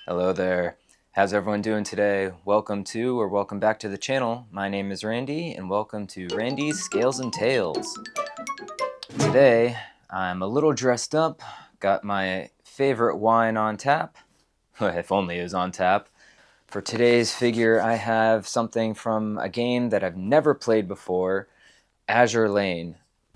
Hello there. How's everyone doing today? Welcome back to the channel. My name is Randy and welcome to Randy's Scales and Tales. Today I'm a little dressed up, got my favorite wine on tap, if only it was on tap. For today's figure I have something from a game that I've never played before, Azur Lane.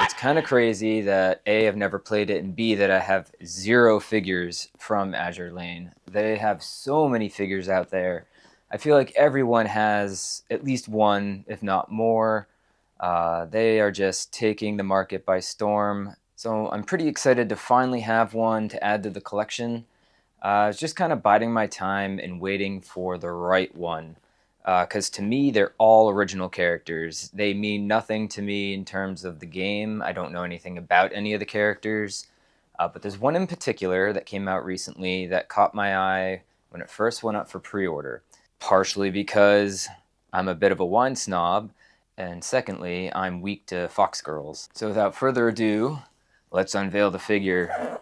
It's kind of crazy that A, I've never played it, and B, that I have 0 figures from Azur Lane. They have so many figures out there. I feel like everyone has at least one, if not more. They are just taking the market by storm. So I'm pretty excited to finally have one to add to the collection. I was just kind of biding my time and waiting for the right one. Because to me, they're all original characters. They mean nothing to me in terms of the game. I don't know anything about any of the characters. But there's one in particular that came out recently that caught my eye when it first went up for pre-order. Partially because I'm a bit of a wine snob, and secondly, I'm weak to fox girls. So without further ado, let's unveil the figure.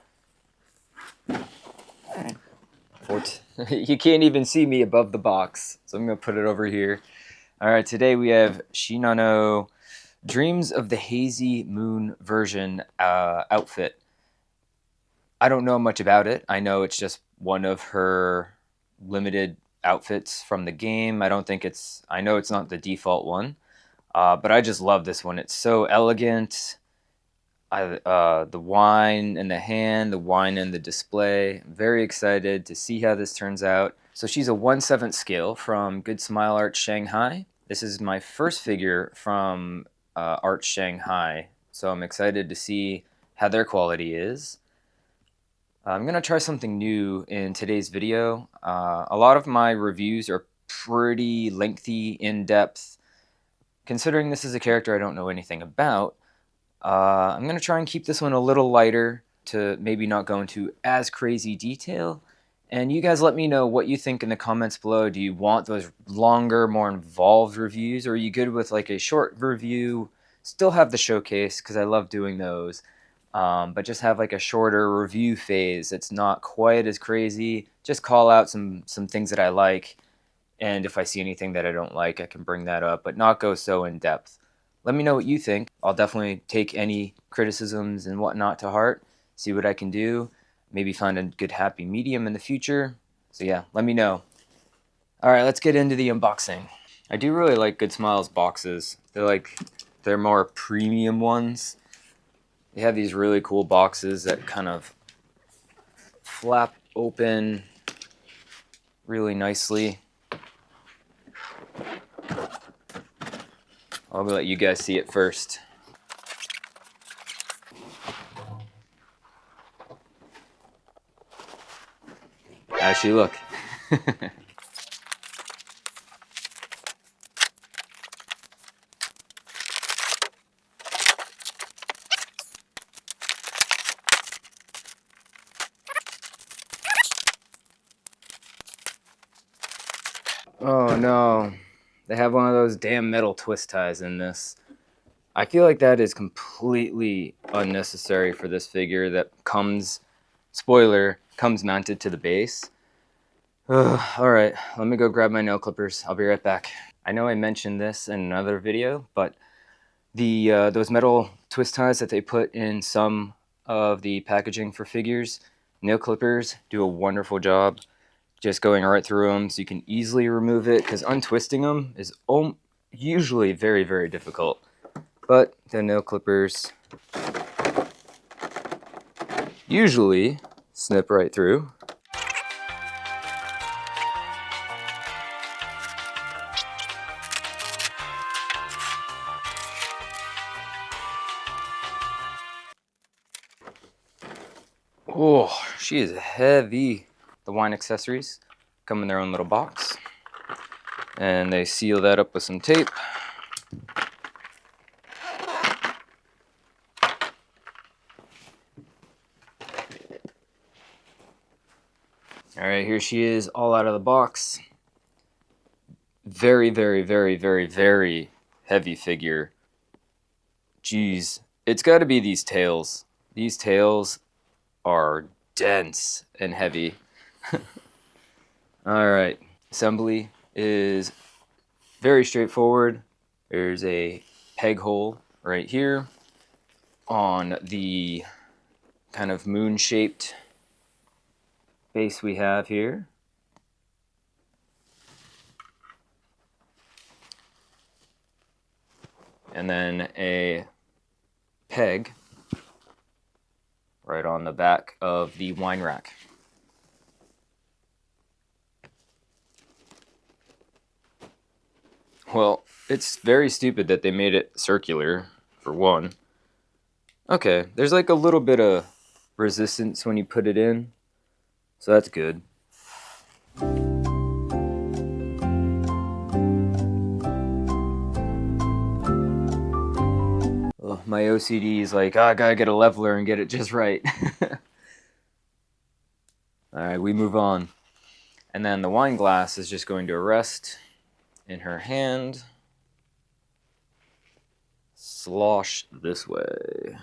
You can't even see me above the box, so I'm going to put it over here. Alright, today we have Shinano Dreams of the Hazy Moon version outfit. I don't know much about it. I know it's just one of her limited outfits from the game. I know it's not the default one, but I just love this one. It's so elegant. The wine in the hand, the wine in the display. I'm very excited to see how this turns out. So she's a 1/7 scale from Good Smile Arts Shanghai. This is my first figure from Arts Shanghai, so I'm excited to see how their quality is. I'm going to try something new in today's video. A lot of my reviews are pretty lengthy, in-depth. Considering this is a character I don't know anything about, I'm going to try and keep this one a little lighter to maybe not go into as crazy detail. And you guys let me know what you think in the comments below. Do you want those longer, more involved reviews? Or are you good with like a short review? Still have the showcase because I love doing those. But just have like a shorter review phase. It's not quite as crazy. Just call out some things that I like. And if I see anything that I don't like, I can bring that up, but not go so in depth. Let me know what you think. I'll definitely take any criticisms and whatnot to heart, see what I can do, maybe find a good happy medium in the future. So yeah, let me know. Alright, let's get into the unboxing. I do really like Good Smile's boxes. They're more premium ones. They have these really cool boxes that kind of flap open really nicely. I'll let you guys see it first. How's she look? Oh no, they have one of those damn metal twist ties in this. I feel like that is completely unnecessary for this figure that comes, spoiler, comes mounted to the base. Alright, let me go grab my nail clippers. I'll be right back. I know I mentioned this in another video, but those metal twist ties that they put in some of the packaging for figures, nail clippers do a wonderful job just going right through them so you can easily remove it, because untwisting them is usually very, very difficult. But the nail clippers usually snip right through. Oh, she is heavy. The wine accessories come in their own little box, and they seal that up with some tape. Alright, here she is, all out of the box. Very, very, very, very, very heavy figure. Jeez, it's got to be these tails. These tails are dense and heavy. All right, assembly is very straightforward. There's a peg hole right here on the kind of moon-shaped base we have here. And then a peg right on the back of the wine rack. Well, it's very stupid that they made it circular, for one. Okay, there's like a little bit of resistance when you put it in, so that's good. Oh, my OCD is like, oh, I gotta get a leveler and get it just right. Alright, we move on. And then the wine glass is just going to rest in her hand. Slosh this way.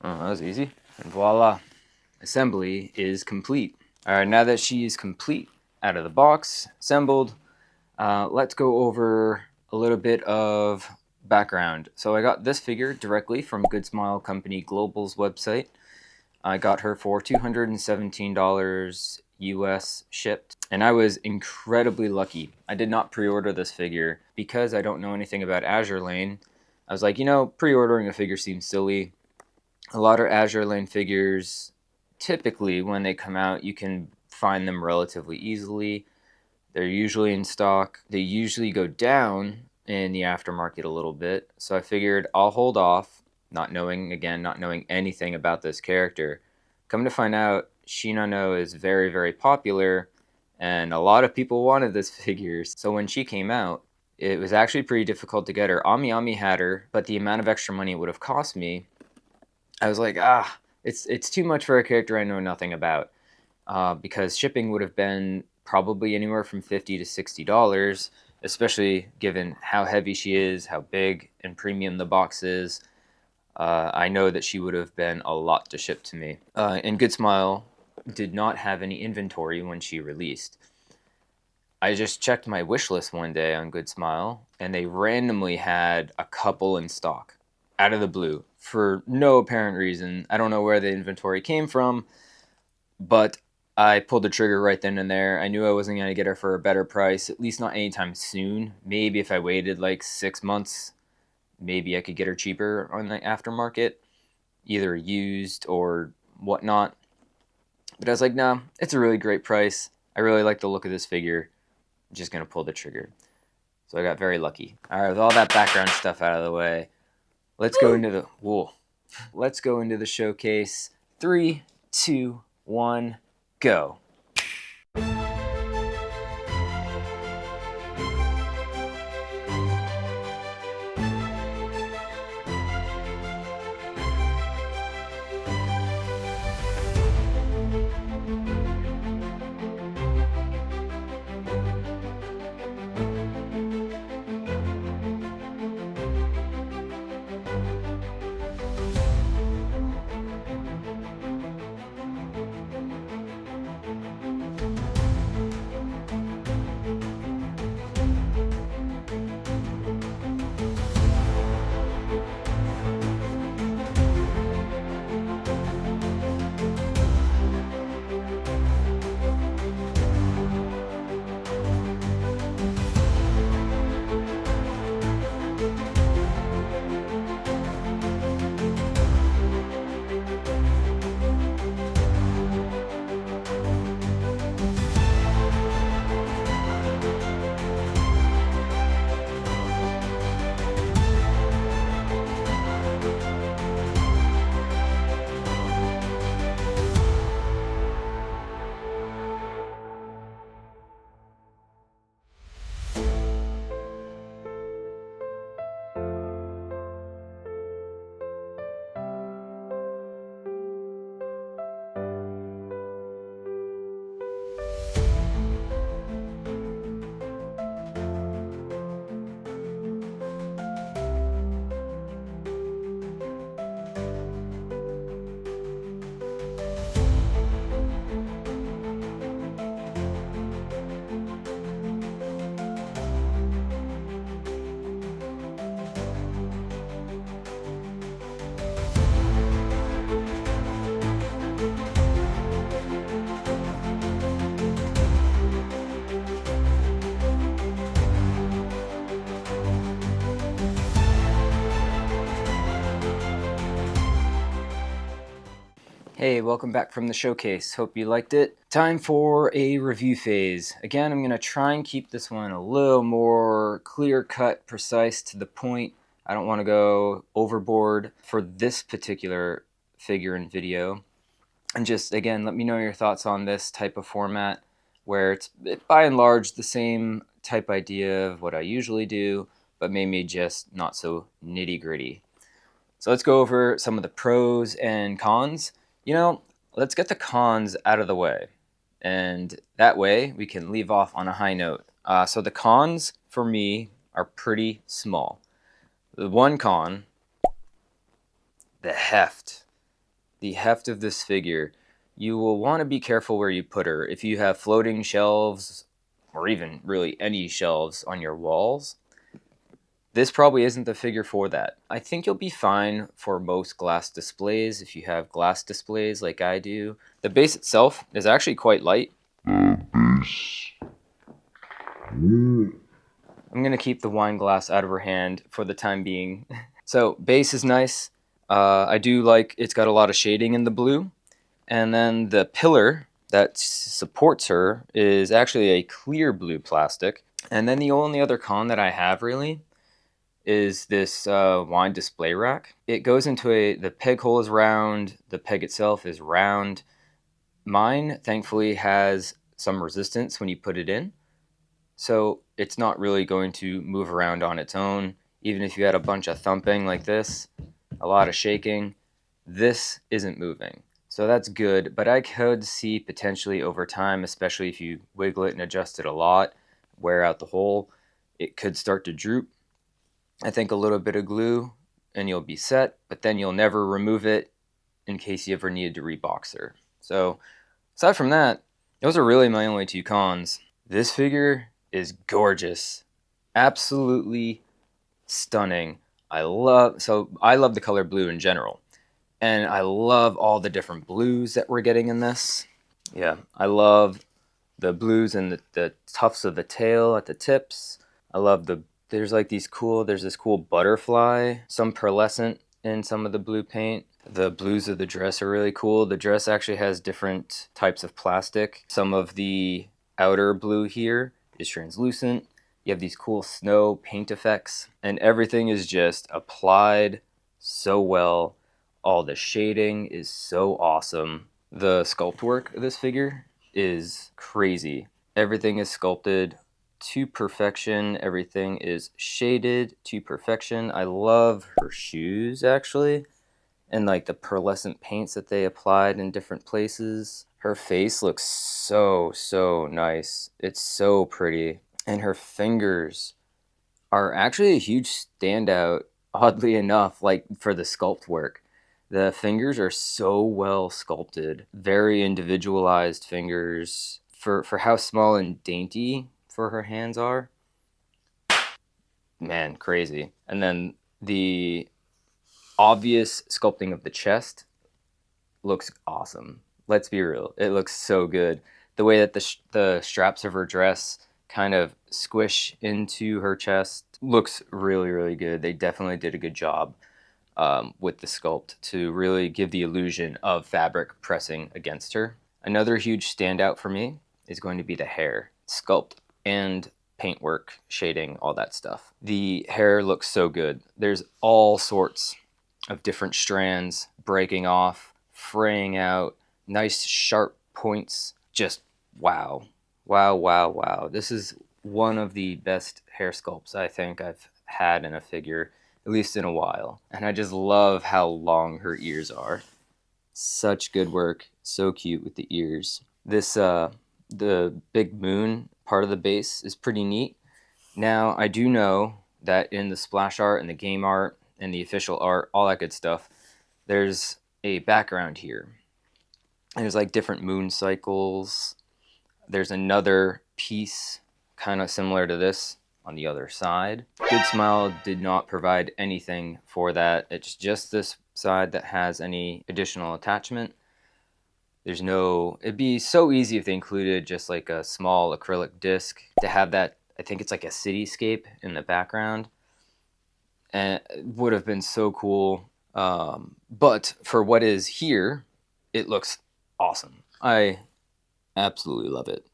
Oh, that was easy. And voila. Assembly is complete. Alright, now that she is complete, out of the box, assembled, let's go over a little bit of background. So I got this figure directly from Good Smile Company Global's website. I got her for $217 US shipped, and I was incredibly lucky. I did not pre-order this figure because I don't know anything about Azur Lane. I was like, you know, pre-ordering a figure seems silly. A lot of Azur Lane figures, typically when they come out, you can find them relatively easily. They're usually in stock. They usually go down in the aftermarket a little bit. So I figured I'll hold off, not knowing anything about this character. Come to find out, Shinano is very, very popular, and a lot of people wanted this figure. So when she came out, it was actually pretty difficult to get her. Ami Ami had her, but the amount of extra money it would have cost me, I was like, it's too much for a character I know nothing about. Because shipping would have been probably anywhere from $50 to $60, especially given how heavy she is, how big and premium the box is. I know that she would have been a lot to ship to me. And Good Smile did not have any inventory when she released. I just checked my wish list one day on Good Smile, and they randomly had a couple in stock, out of the blue, for no apparent reason. I don't know where the inventory came from, but I pulled the trigger right then and there. I knew I wasn't going to get her for a better price, at least not anytime soon. Maybe if I waited like 6 months, maybe I could get her cheaper on the aftermarket, either used or whatnot. But I was like, no, it's a really great price. I really like the look of this figure. I'm just going to pull the trigger. So I got very lucky. All right, with all that background stuff out of the way, let's go into the Let's go into the showcase. 3, 2, 1, go. Hey, welcome back from the showcase. Hope you liked it. Time for a review phase. Again, I'm going to try and keep this one a little more clear-cut, precise, to the point. I don't want to go overboard for this particular figure and video. And just, again, let me know your thoughts on this type of format, where it's by and large the same type idea of what I usually do, but maybe just not so nitty-gritty. So let's go over some of the pros and cons. Let's get the cons out of the way. And that way we can leave off on a high note. So the cons for me are pretty small. The one con, the heft. The heft of this figure. You will want to be careful where you put her. If you have floating shelves, or even really any shelves on your walls, this probably isn't the figure for that. I think you'll be fine for most glass displays if you have glass displays like I do. The base itself is actually quite light. I'm going to keep the wine glass out of her hand for the time being. So base is nice. I do like it's got a lot of shading in the blue. And then the pillar that supports her is actually a clear blue plastic. And then the only other con that I have really is this wine display rack. It goes into the peg hole is round, the peg itself is round. Mine, thankfully, has some resistance when you put it in, so it's not really going to move around on its own. Even if you had a bunch of thumping like this, a lot of shaking, this isn't moving. So that's good, but I could see potentially over time, especially if you wiggle it and adjust it a lot, wear out the hole, it could start to droop. I think a little bit of glue and you'll be set, but then you'll never remove it in case you ever needed to rebox her. So aside from that, those are really my only two cons. This figure is gorgeous. Absolutely stunning. I love the color blue in general. And I love all the different blues that we're getting in this. Yeah, I love the blues and the tufts of the tail at the tips. I love there's this cool butterfly, some pearlescent in some of the blue paint. The blues of the dress are really cool. The dress actually has different types of plastic. Some of the outer blue here is translucent. You have these cool snow paint effects, and everything is just applied so well. All the shading is so awesome. The sculpt work of this figure is crazy. Everything is sculpted to perfection. Everything is shaded to perfection. I love her shoes, actually, and like the pearlescent paints that they applied in different places. Her face looks so nice. It's so pretty. And her fingers are actually a huge standout, oddly enough, like for the sculpt work. The fingers are so well sculpted, very individualized fingers for how small and dainty for her hands are. Man, crazy. And then the obvious sculpting of the chest looks awesome. Let's be real. It looks so good. The way that the straps of her dress kind of squish into her chest looks really good. They definitely did a good job with the sculpt to really give the illusion of fabric pressing against her. Another huge standout for me is going to be the hair. Sculpt and paintwork, shading, all that stuff. The hair looks so good. There's all sorts of different strands breaking off, fraying out, nice sharp points. Just wow. Wow. This is one of the best hair sculpts I think I've had in a figure, at least in a while. And I just love how long her ears are. Such good work. So cute with the ears. The big moon part of the base is pretty neat. Now, I do know that in the splash art and the game art and the official art, all that good stuff, there's a background here. And there's like different moon cycles. There's another piece kind of similar to this on the other side. Good Smile did not provide anything for that. It's just this side that has any additional attachment. It'd be so easy if they included just like a small acrylic disc to have that. I think it's like a cityscape in the background, and it would have been so cool. But for what is here, it looks awesome. I absolutely love it.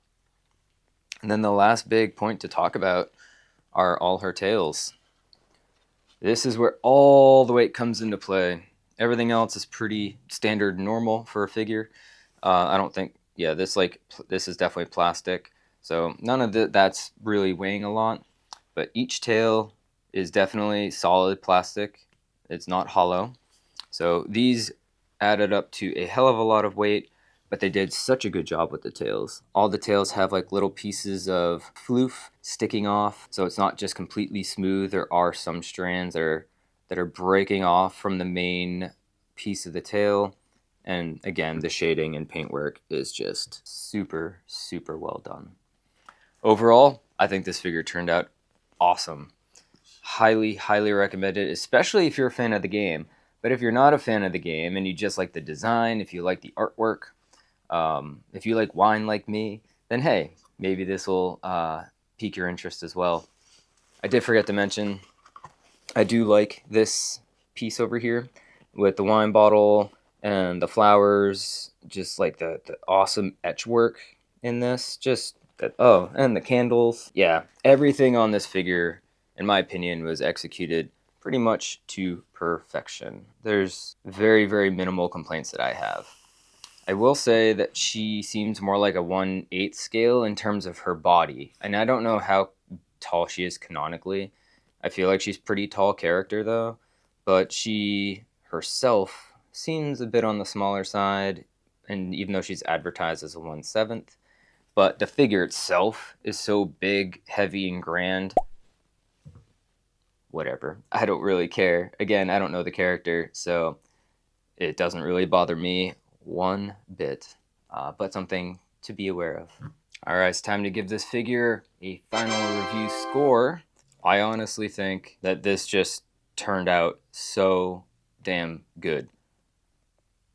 And then the last big point to talk about are all her tails. This is where all the weight comes into play. Everything else is pretty standard normal for a figure. I don't think, yeah, this is definitely plastic. So none of that's really weighing a lot. But each tail is definitely solid plastic. It's not hollow. So these added up to a hell of a lot of weight, but they did such a good job with the tails. All the tails have like little pieces of floof sticking off, so it's not just completely smooth. There are some strands that are breaking off from the main piece of the tail. And again, the shading and paintwork is just super, super well done. Overall, I think this figure turned out awesome. Highly, highly recommend it, especially if you're a fan of the game. But if you're not a fan of the game and you just like the design, if you like the artwork, if you like wine like me, then hey, maybe this will pique your interest as well. I did forget to mention, I do like this piece over here with the wine bottle and the flowers, just like the awesome etch work in this. Just that, oh, and the candles. Yeah, everything on this figure, in my opinion, was executed pretty much to perfection. There's very, very minimal complaints that I have. I will say that she seems more like a 1/8 scale in terms of her body. And I don't know how tall she is canonically. I feel like she's pretty tall character though, but she herself seems a bit on the smaller side, and even though she's advertised as a 1/7, but the figure itself is so big, heavy, and grand. Whatever. I don't really care. Again, I don't know the character, so it doesn't really bother me one bit, but something to be aware of. All right, it's time to give this figure a final review score. I honestly think that this just turned out so damn good.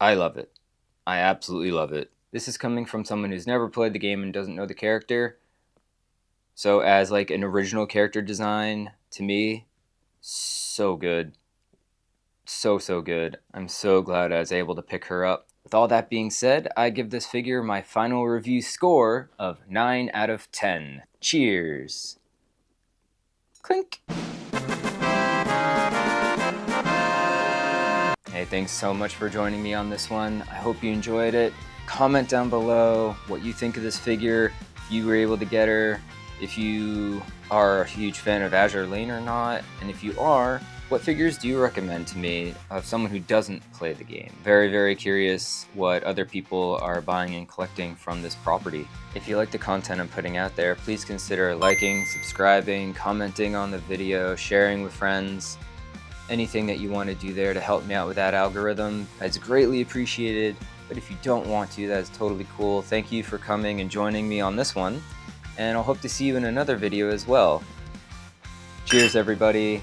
I love it. I absolutely love it. This is coming from someone who's never played the game and doesn't know the character. So as like an original character design, to me, so good. So, so good. I'm so glad I was able to pick her up. With all that being said, I give this figure my final review score of 9 out of 10. Cheers. Clink. Hey, thanks so much for joining me on this one. I hope you enjoyed it. Comment down below what you think of this figure, if you were able to get her, if you are a huge fan of Azur Lane or not, and if you are, what figures do you recommend to me of someone who doesn't play the game? Very, very curious what other people are buying and collecting from this property. If you like the content I'm putting out there, please consider liking, subscribing, commenting on the video, sharing with friends. Anything that you want to do there to help me out with that algorithm, it's greatly appreciated. But if you don't want to, that is totally cool. Thank you for coming and joining me on this one, and I'll hope to see you in another video as well. Cheers, everybody.